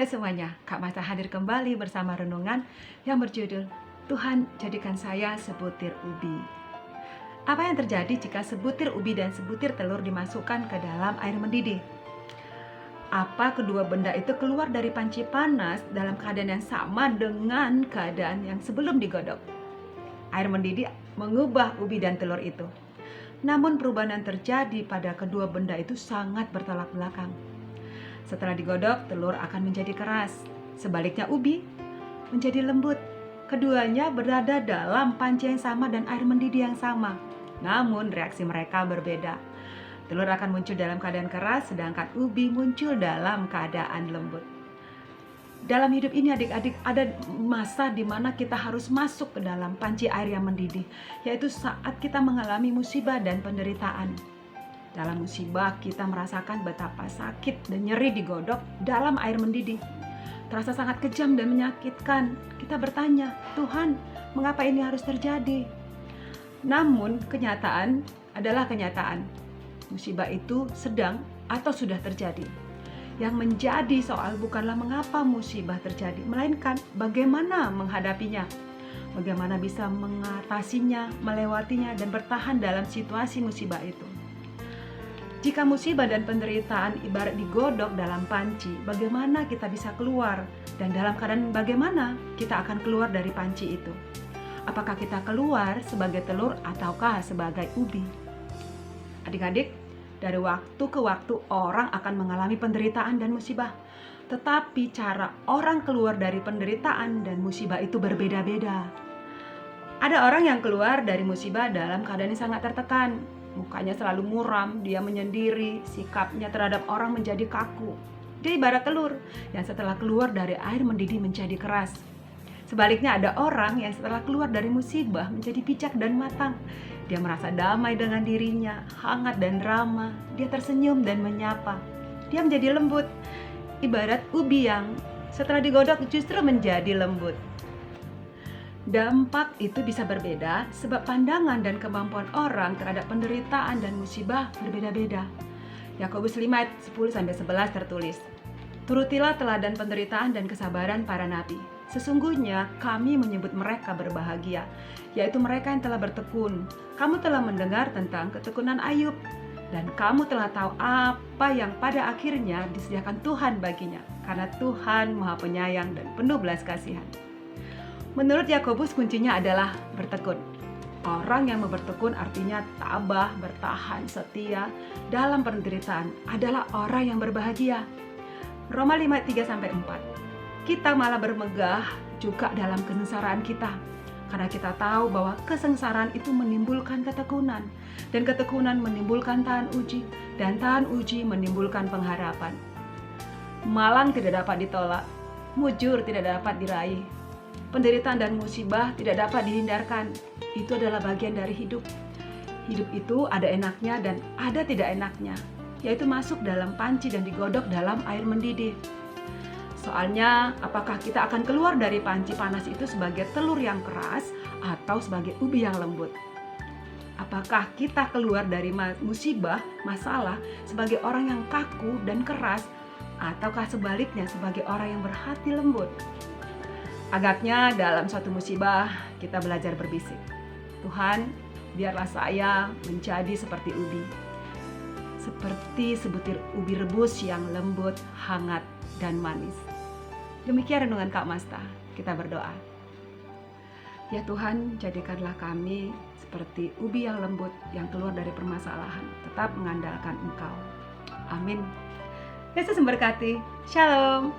Halo semuanya, Kak Mata hadir kembali bersama renungan yang berjudul Tuhan jadikan saya sebutir ubi. Apa yang terjadi jika sebutir ubi dan sebutir telur dimasukkan ke dalam air mendidih? Apa kedua benda itu keluar dari panci panas dalam keadaan yang sama dengan keadaan yang sebelum digodok? Air mendidih mengubah ubi dan telur itu. Namun perubahan yang terjadi pada kedua benda itu sangat bertolak belakang. Setelah digodok, telur akan menjadi keras. Sebaliknya ubi menjadi lembut. Keduanya berada dalam panci yang sama dan air mendidih yang sama. Namun reaksi mereka berbeda. Telur akan muncul dalam keadaan keras, sedangkan ubi muncul dalam keadaan lembut. Dalam hidup ini adik-adik ada masa di mana kita harus masuk ke dalam panci air yang mendidih, yaitu saat kita mengalami musibah dan penderitaan. Dalam musibah kita merasakan betapa sakit dan nyeri digodok dalam air mendidih. Terasa sangat kejam dan menyakitkan. Kita bertanya, Tuhan, mengapa ini harus terjadi? Namun kenyataan adalah kenyataan. Musibah itu sedang atau sudah terjadi. Yang menjadi soal bukanlah mengapa musibah terjadi, melainkan bagaimana menghadapinya. Bagaimana bisa mengatasinya, melewatinya, dan bertahan dalam situasi musibah itu. Jika musibah dan penderitaan ibarat digodok dalam panci, bagaimana kita bisa keluar? Dan dalam keadaan bagaimana kita akan keluar dari panci itu? Apakah kita keluar sebagai telur ataukah sebagai ubi? Adik-adik, dari waktu ke waktu orang akan mengalami penderitaan dan musibah. Tetapi cara orang keluar dari penderitaan dan musibah itu berbeda-beda. Ada orang yang keluar dari musibah dalam keadaan yang sangat tertekan. Mukanya selalu muram, dia menyendiri, sikapnya terhadap orang menjadi kaku. Dia ibarat telur yang setelah keluar dari air mendidih menjadi keras. Sebaliknya ada orang yang setelah keluar dari musibah menjadi bijak dan matang. Dia merasa damai dengan dirinya, hangat dan ramah. Dia tersenyum dan menyapa. Dia menjadi lembut, ibarat ubi yang setelah digodok justru menjadi lembut. Dampak itu bisa berbeda sebab pandangan dan kemampuan orang terhadap penderitaan dan musibah berbeda-beda. Yakobus 5 ayat 10-11 tertulis, turutilah teladan penderitaan dan kesabaran para nabi. Sesungguhnya kami menyebut mereka berbahagia, yaitu mereka yang telah bertekun. Kamu telah mendengar tentang ketekunan Ayub, dan kamu telah tahu apa yang pada akhirnya disediakan Tuhan baginya, karena Tuhan Maha Penyayang dan penuh belas kasihan. Menurut Yakobus kuncinya adalah bertekun. Orang yang bertekun artinya tabah, bertahan, setia dalam penderitaan adalah orang yang berbahagia. Roma 5 ayat 3-4. Kita malah bermegah juga dalam kesengsaraan kita, karena kita tahu bahwa kesengsaraan itu menimbulkan ketekunan, dan ketekunan menimbulkan tahan uji, dan tahan uji menimbulkan pengharapan. Malang tidak dapat ditolak, mujur tidak dapat diraih. Penderitaan dan musibah tidak dapat dihindarkan. Itu adalah bagian dari hidup. Hidup itu ada enaknya dan ada tidak enaknya, yaitu masuk dalam panci dan digodok dalam air mendidih. Soalnya, apakah kita akan keluar dari panci panas itu sebagai telur yang keras atau sebagai ubi yang lembut? Apakah kita keluar dari musibah, masalah sebagai orang yang kaku dan keras, ataukah sebaliknya sebagai orang yang berhati lembut? Agaknya dalam suatu musibah kita belajar berbisik, Tuhan, biarlah saya menjadi seperti ubi, seperti sebutir ubi rebus yang lembut, hangat, dan manis. Demikian renungan Kak Masta. Kita berdoa. Ya Tuhan, jadikanlah kami seperti ubi yang lembut yang keluar dari permasalahan, tetap mengandalkan Engkau. Amin. Yesus memberkati. Shalom.